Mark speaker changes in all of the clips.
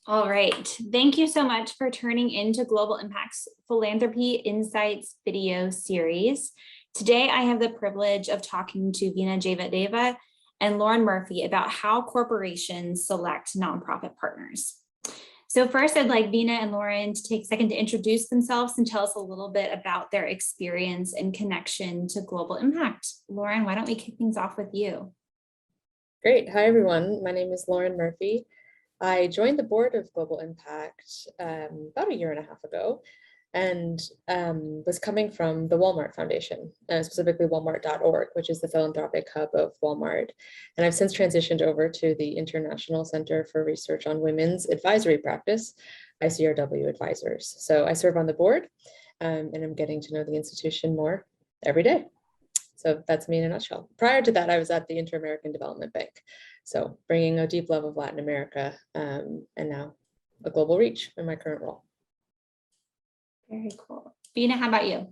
Speaker 1: All right. Thank you so much for turning into Global Impact's Philanthropy Insights video series. Today, I have the privilege of talking to Veena Jayadeva and Lauren Murphy about how corporations select nonprofit partners. So first, I'd like Veena and Lauren to take a second to introduce themselves and tell us a little bit about their experience and connection to global impact. Lauren, why don't we kick things off with you?
Speaker 2: Great. Hi, everyone. My name is Lauren Murphy. I joined the board of Global Impact about a year and a half ago and was coming from the Walmart Foundation, specifically walmart.org, which is the philanthropic hub of Walmart. And I've since transitioned over to the International Center for Research on Women's Advisory Practice, ICRW Advisors. So I serve on the board and I'm getting to know the institution more every day. So that's me in a nutshell. Prior to that, I was at the Inter-American Development Bank. So bringing a deep love of Latin America and now a global reach in my current role.
Speaker 1: Very cool. Veena, how about you?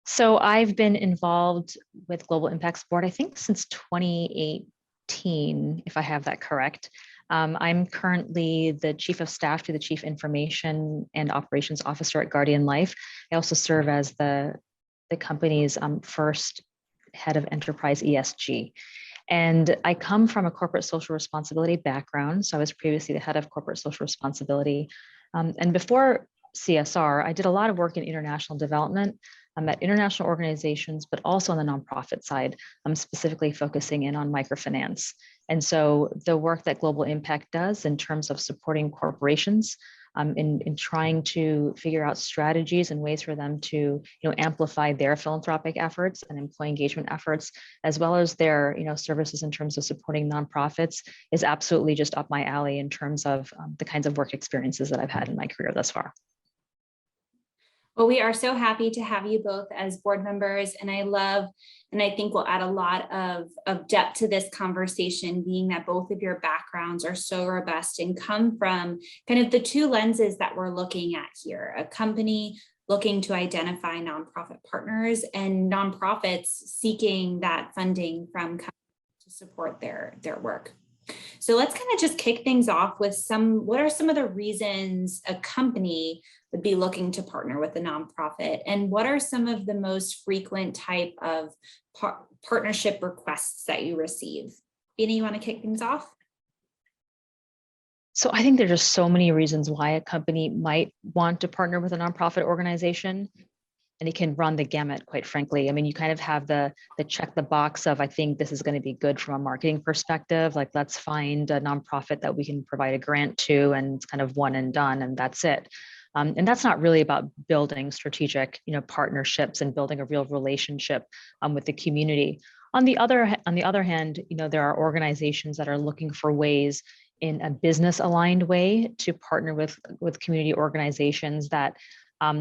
Speaker 3: So I've been involved with Global Impact's board, I think since 2018, if I have that correct. I'm currently the Chief of Staff to the Chief Information and Operations Officer at Guardian Life. I also serve as the company's first head of enterprise ESG. And I come from a corporate social responsibility background. So I was previously the head of corporate social responsibility. And before CSR, I did a lot of work in international development. I'm at international organizations, but also on the nonprofit side. I'm specifically focusing in on microfinance. And so the work that Global Impact does in terms of supporting corporations in trying to figure out strategies and ways for them to amplify their philanthropic efforts and employee engagement efforts, as well as their services in terms of supporting nonprofits, is absolutely just up my alley in terms of the kinds of work experiences that I've had in my career thus far.
Speaker 1: Well, we are so happy to have you both as board members, and I think we'll add a lot of depth to this conversation, being that both of your backgrounds are so robust and come from kind of the two lenses that we're looking at here: a company looking to identify nonprofit partners and nonprofits seeking that funding from companies to support their work. So let's kind of just kick things off with what are some of the reasons a company would be looking to partner with a nonprofit, and what are some of the most frequent type of partnership requests that you receive? Veena, you want to kick things off?
Speaker 3: So I think there's just so many reasons why a company might want to partner with a nonprofit organization. And it can run the gamut, quite frankly. I mean, you kind of have the check the box of, I think this is going to be good from a marketing perspective. Like, let's find a nonprofit that we can provide a grant to, and it's kind of one and done, and that's it. And that's not really about building strategic, partnerships and building a real relationship with the community. On the other hand, there are organizations that are looking for ways in a business aligned way to partner with community organizations that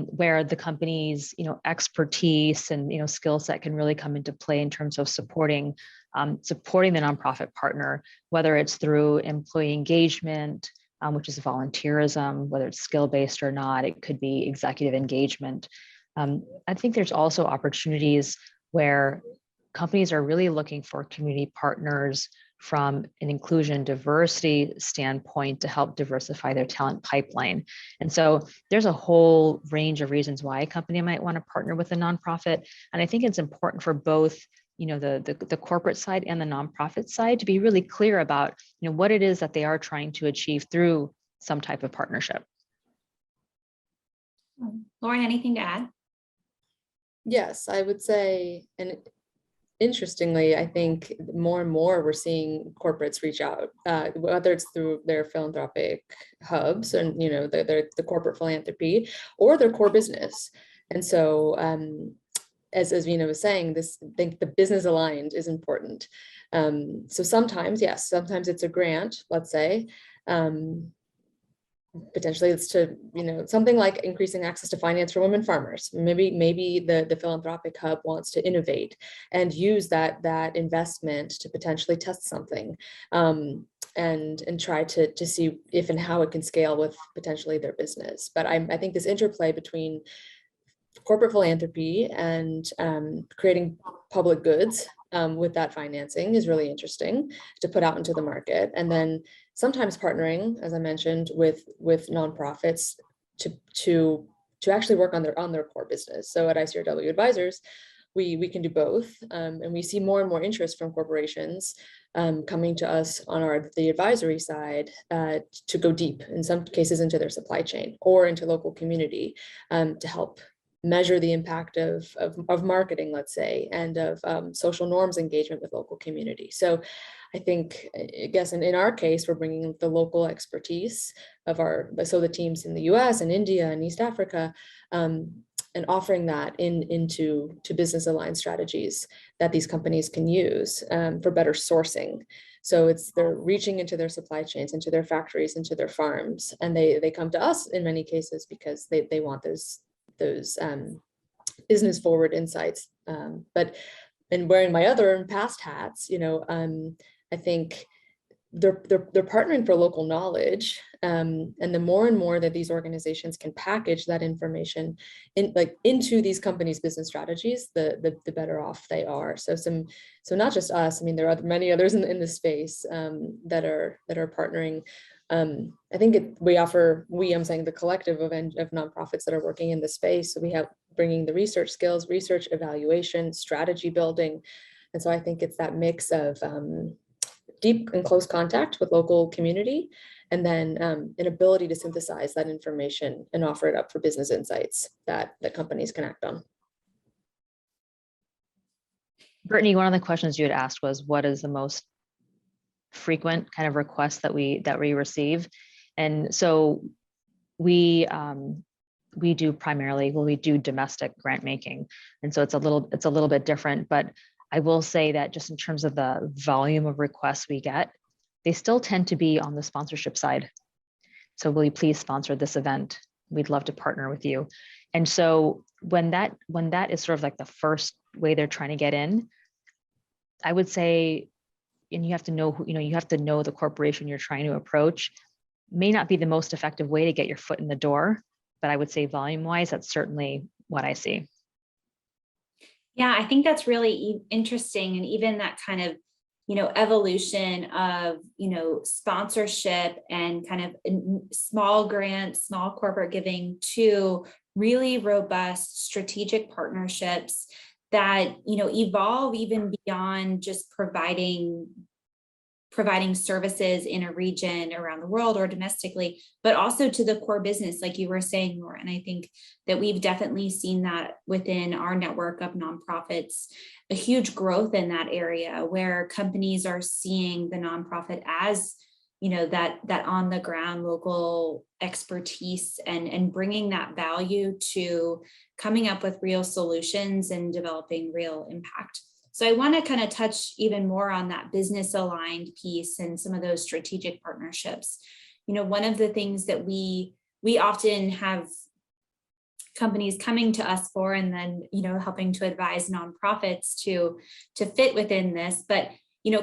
Speaker 3: where the company's expertise and skill set can really come into play in terms of supporting the nonprofit partner, whether it's through employee engagement, which is volunteerism, whether it's skill-based or not. It could be executive engagement. I think there's also opportunities where companies are really looking for community partners from an inclusion diversity standpoint to help diversify their talent pipeline. And so there's a whole range of reasons why a company might want to partner with a nonprofit. And I think it's important for both the corporate side and the nonprofit side to be really clear about what it is that they are trying to achieve through some type of partnership.
Speaker 1: Lauren, anything to add?
Speaker 2: Yes, I would say, and interestingly, I think more and more we're seeing corporates reach out, whether it's through their philanthropic hubs and the corporate philanthropy or their core business. And so as Veena was saying, I think the business aligned is important. So sometimes, yes, sometimes it's a grant, let's say. Potentially it's to, something like increasing access to finance for women farmers. Maybe the philanthropic hub wants to innovate and use that investment to potentially test something and try to see if and how it can scale with potentially their business. But I think this interplay between corporate philanthropy and creating public goods with that financing is really interesting to put out into the market. And then sometimes partnering, as I mentioned, with nonprofits to actually work on their core business. So at ICRW Advisors, we can do both, and we see more and more interest from corporations coming to us on the advisory side to go deep, in some cases, into their supply chain or into local community to help measure the impact of marketing, let's say, and of social norms engagement with local community. So I think, I guess in our case, we're bringing the local expertise of the teams in the US and India and East Africa, and offering that into business aligned strategies that these companies can use for better sourcing. So they're reaching into their supply chains, into their factories, into their farms, and they come to us in many cases because they want those business forward insights. But in wearing my other past hats, I think they're partnering for local knowledge, and the more and more that these organizations can package that information into these companies' business strategies, the better off they are. So not just us. I mean, there are many others in the space that are partnering. I think I'm saying the collective of nonprofits that are working in the space. So we have bringing the research skills, research evaluation, strategy building, and so I think it's that mix of deep and close contact with local community, and then an ability to synthesize that information and offer it up for business insights that companies can act on.
Speaker 3: Brittany, one of the questions you had asked was, what is the most frequent kind of requests that we receive? And so we do primarily, we do domestic grant making, and so it's a little bit different, but I will say that just in terms of the volume of requests we get, they still tend to be on the sponsorship side. So will you please sponsor this event? We'd love to partner with you. And so when that is sort of like the first way they're trying to get in, I would say, and you have to know, you have to know the corporation you're trying to approach, may not be the most effective way to get your foot in the door, but I would say volume wise, that's certainly what I see.
Speaker 1: Yeah, I think that's really interesting. And even that kind of, evolution of, sponsorship and kind of small grants, small corporate giving to really robust strategic partnerships that, evolve even beyond just providing services in a region around the world or domestically, but also to the core business, like you were saying, Lauren. I think that we've definitely seen that within our network of nonprofits, a huge growth in that area where companies are seeing the nonprofit as, that on the ground local expertise and bringing that value to coming up with real solutions and developing real impact. So I want to kind of touch even more on that business aligned piece and some of those strategic partnerships. One of the things that we often have companies coming to us for, and then, helping to advise nonprofits to fit within this. But,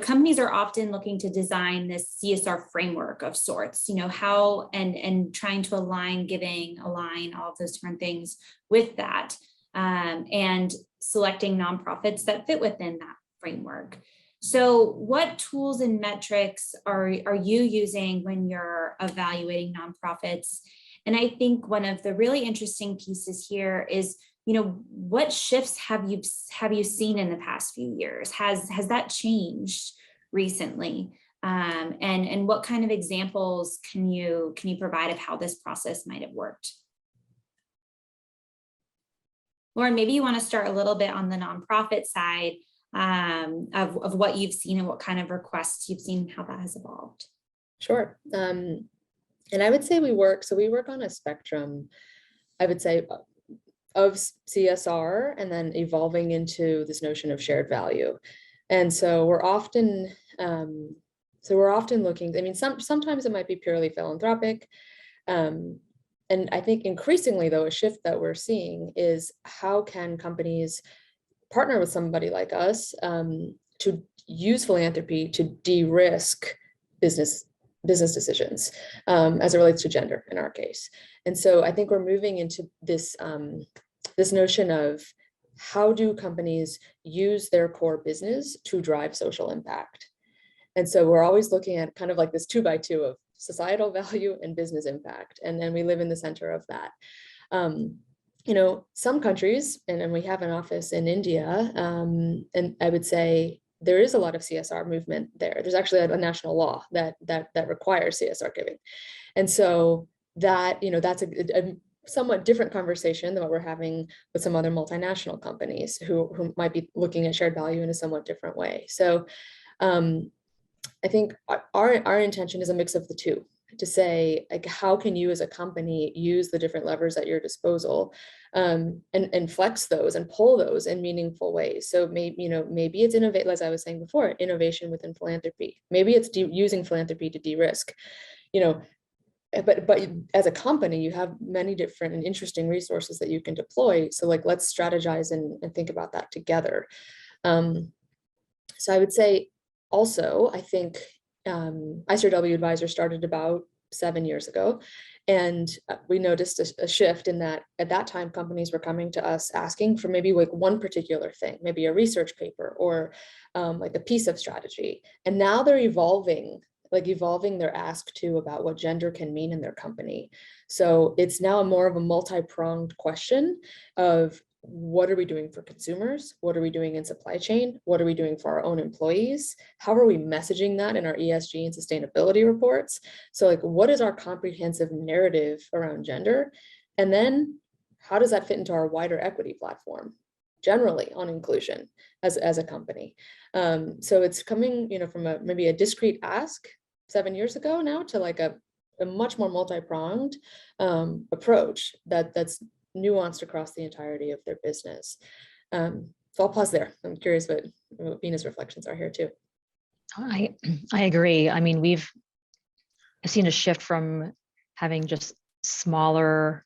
Speaker 1: companies are often looking to design this CSR framework of sorts, how and trying to align all of those different things with that. And selecting nonprofits that fit within that framework. So what tools and metrics are you using when you're evaluating nonprofits? And I think one of the really interesting pieces here is, what shifts have you seen in the past few years? Has that changed recently? And what kind of examples can you provide of how this process might have worked? Lauren, maybe you want to start a little bit on the nonprofit side of what you've seen and what kind of requests you've seen and how that has evolved.
Speaker 2: Sure. And I would say we work on a spectrum, I would say, of CSR and then evolving into this notion of shared value. And so we're often looking, I mean, sometimes it might be purely philanthropic. And I think increasingly, though, a shift that we're seeing is how can companies partner with somebody like us to use philanthropy to de-risk business decisions as it relates to gender in our case. And so I think we're moving into this notion of how do companies use their core business to drive social impact. And so we're always looking at kind of like this 2x2 of societal value and business impact. And then we live in the center of that. You know, some countries, and we have an office in India, and I would say there is a lot of CSR movement there. There's actually a national law that requires CSR giving. And so that, you know, that's a somewhat different conversation than what we're having with some other multinational companies who might be looking at shared value in a somewhat different way. So I think our intention is a mix of the two, to say, like, how can you as a company use the different levers at your disposal, and flex those and pull those in meaningful ways. So maybe, you know, maybe it's innovate, as I was saying before, innovation within philanthropy. Maybe it's using philanthropy to de-risk, you know, but as a company, you have many different and interesting resources that you can deploy. So like, let's strategize and think about that together. So I would say also, I think ICRW Advisors started about 7 years ago. And we noticed a shift in that at that time, companies were coming to us asking for maybe like one particular thing, maybe a research paper or like a piece of strategy. And now they're evolving their ask to about what gender can mean in their company. So it's now more of a multi-pronged question of, what are we doing for consumers? What are we doing in supply chain? What are we doing for our own employees? How are we messaging that in our ESG and sustainability reports? So like, what is our comprehensive narrative around gender? And then how does that fit into our wider equity platform generally on inclusion as a company? So it's coming, you know, from maybe a discrete ask 7 years ago now to like a much more multi-pronged approach that's nuanced across the entirety of their business. So I'll pause there. I'm curious what Veena's reflections are here too.
Speaker 3: I agree. I mean, I've seen a shift from having just smaller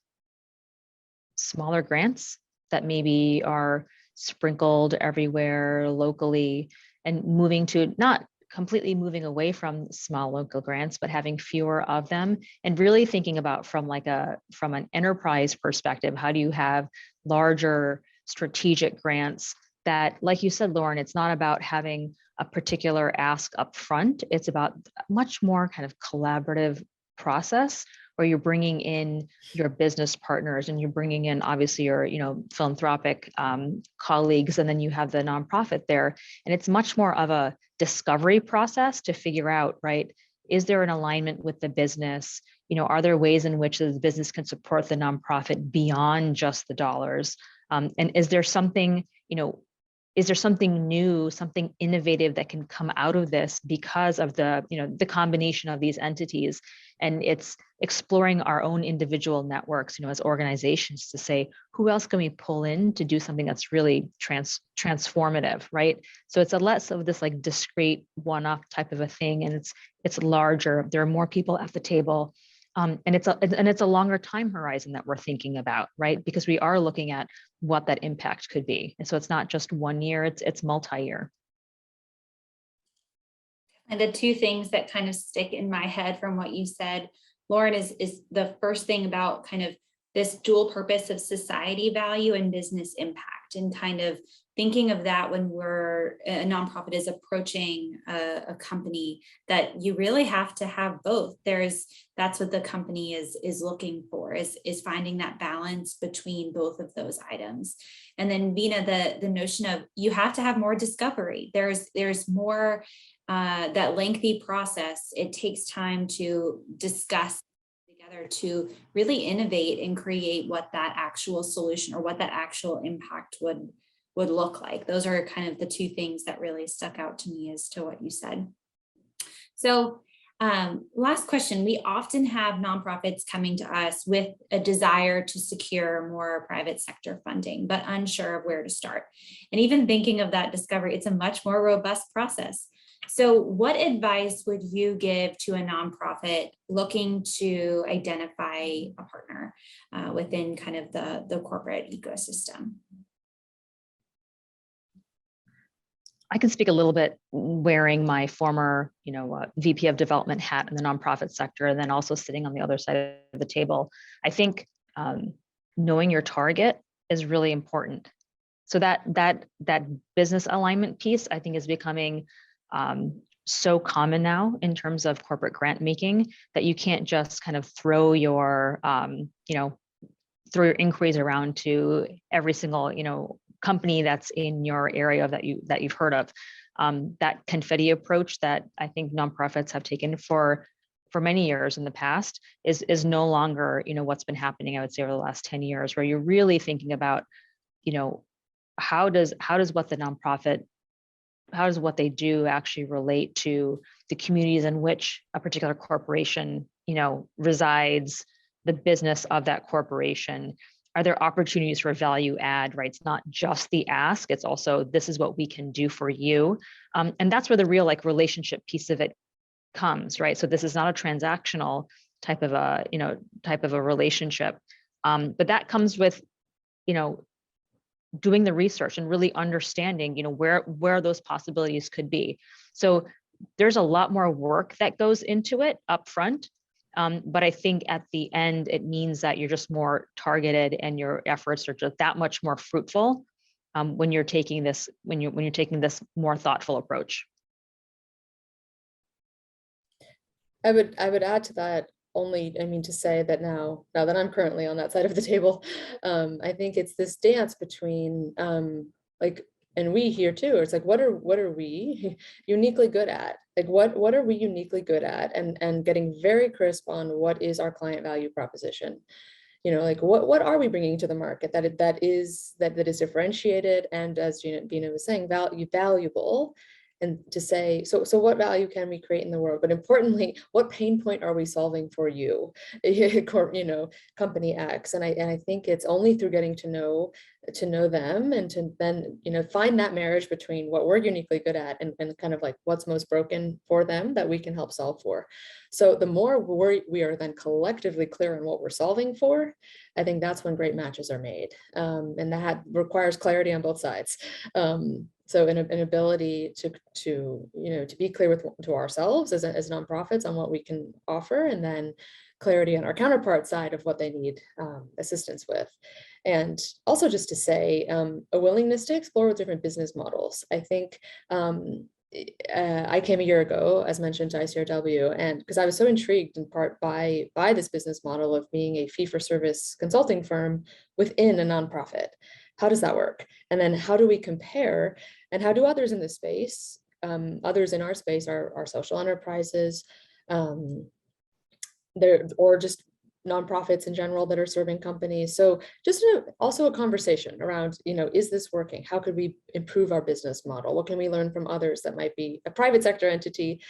Speaker 3: grants that maybe are sprinkled everywhere locally, and moving to not completely moving away from small local grants, but having fewer of them, and really thinking about from an enterprise perspective, how do you have larger strategic grants that, like you said, Lauren, it's not about having a particular ask up front. It's about much more kind of collaborative process where you're bringing in your business partners and you're bringing in obviously your, you know, philanthropic colleagues, and then you have the nonprofit there. And it's much more of a discovery process to figure out, right, is there an alignment with the business? You know, are there ways in which the business can support the nonprofit beyond just the dollars? And is there something, you know, is there something new, something innovative that can come out of this because of the, you know, the combination of these entities? And it's exploring our own individual networks, you know, as organizations, to say, who else can we pull in to do something that's really transformative, right? So it's a less of this like discrete one-off type of a thing, and it's larger. There are more people at the table. And it's a longer time horizon that we're thinking about, right? Because we are looking at what that impact could be. And so it's not just 1 year, it's multi-year.
Speaker 1: And the two things that kind of stick in my head from what you said, Lauren, is the first thing about kind of this dual purpose of society value and business impact, and kind of thinking of that when a nonprofit is approaching a company, that you really have to have both. That's what the company is looking for, is finding that balance between both of those items. And then Veena, the notion of, you have to have more discovery. There's more, that lengthy process. It takes time to discuss together to really innovate and create what that actual solution or what that actual impact would look like. Those are kind of the two things that really stuck out to me as to what you said. So last question, we often have nonprofits coming to us with a desire to secure more private sector funding, but unsure of where to start. And even thinking of that discovery, it's a much more robust process. So what advice would you give to a nonprofit looking to identify a partner within kind of the corporate ecosystem?
Speaker 3: I can speak a little bit wearing my former, you know, VP of development hat in the nonprofit sector, and then also sitting on the other side of the table. I think knowing your target is really important. So that business alignment piece, I think, is becoming so common now in terms of corporate grant making that you can't just kind of throw your, throw your inquiries around to every single, company that's in your area that you've heard of. That confetti approach that I think nonprofits have taken for many years in the past is no longer, what's been happening, I would say, over the last 10 years, where you're really thinking about, how does what they do actually relate to the communities in which a particular corporation, resides, the business of that corporation. Are there opportunities for value add, right? It's not just the ask, it's also, this is what we can do for you. And that's where the real relationship piece of it comes, right? So this is not a transactional type of a relationship, but that comes with, doing the research and really understanding, where those possibilities could be. So there's a lot more work that goes into it up front. But I think at the end, it means that you're just more targeted and your efforts are just that much more fruitful when you're taking this more thoughtful approach.
Speaker 2: I would add to that only, to say that now that I'm currently on that side of the table, I think it's this dance between and we here too, it's what are we uniquely good at? What are we uniquely good at, and getting very crisp on what is our client value proposition. What are we bringing to the market that is differentiated, and as Veena was saying, valuable, and to say, so what value can we create in the world? But importantly, what pain point are we solving for you, company X? And I think it's only through getting to know them, and to then, find that marriage between what we're uniquely good at and kind of what's most broken for them that we can help solve for. So the more we are then collectively clear on what we're solving for, I think that's when great matches are made. And that requires clarity on both sides. So an ability to be clear to ourselves as nonprofits on what we can offer, and then clarity on our counterpart side of what they need assistance with. And also just to say, a willingness to explore different business models. I think I came a year ago, as mentioned, to ICRW, and because I was so intrigued in part by this business model of being a fee-for-service consulting firm within a nonprofit. How does that work? And then how do we compare, and how do others in this space, others in our space are social enterprises, or just nonprofits in general that are serving companies. So just also a conversation around, is this working? How could we improve our business model? What can we learn from others that might be a private sector entity?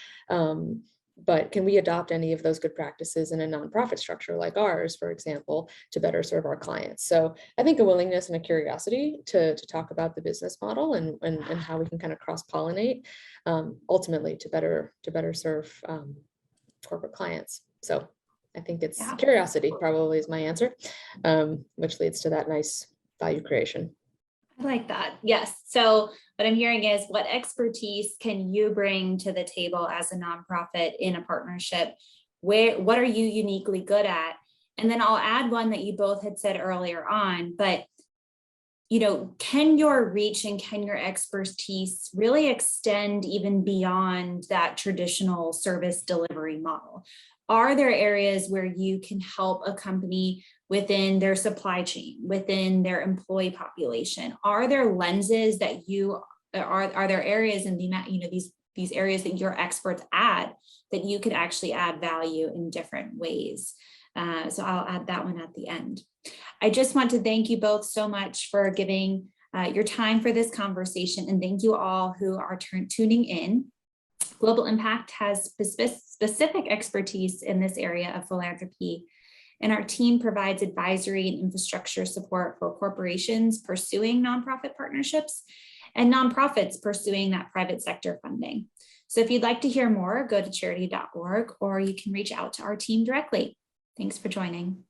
Speaker 2: But can we adopt any of those good practices in a nonprofit structure like ours, for example, to better serve our clients? So I think a willingness and a curiosity to talk about the business model and how we can kind of cross-pollinate, ultimately to better serve corporate clients. So I think it's curiosity probably is my answer, which leads to that nice value creation.
Speaker 1: I like that. Yes. So what I'm hearing is, what expertise can you bring to the table as a nonprofit in a partnership? What are you uniquely good at? And then I'll add one that you both had said earlier on, but can your reach and can your expertise really extend even beyond that traditional service delivery model? Are there areas where you can help a company within their supply chain, within their employee population? Are there lenses that are there areas in these areas that your experts add that you could actually add value in different ways? So I'll add that one at the end. I just want to thank you both so much for giving your time for this conversation, and thank you all who are tuning in. Global Impact has specific expertise in this area of philanthropy, and our team provides advisory and infrastructure support for corporations pursuing nonprofit partnerships and nonprofits pursuing that private sector funding. So if you'd like to hear more, go to charity.org, or you can reach out to our team directly. Thanks for joining.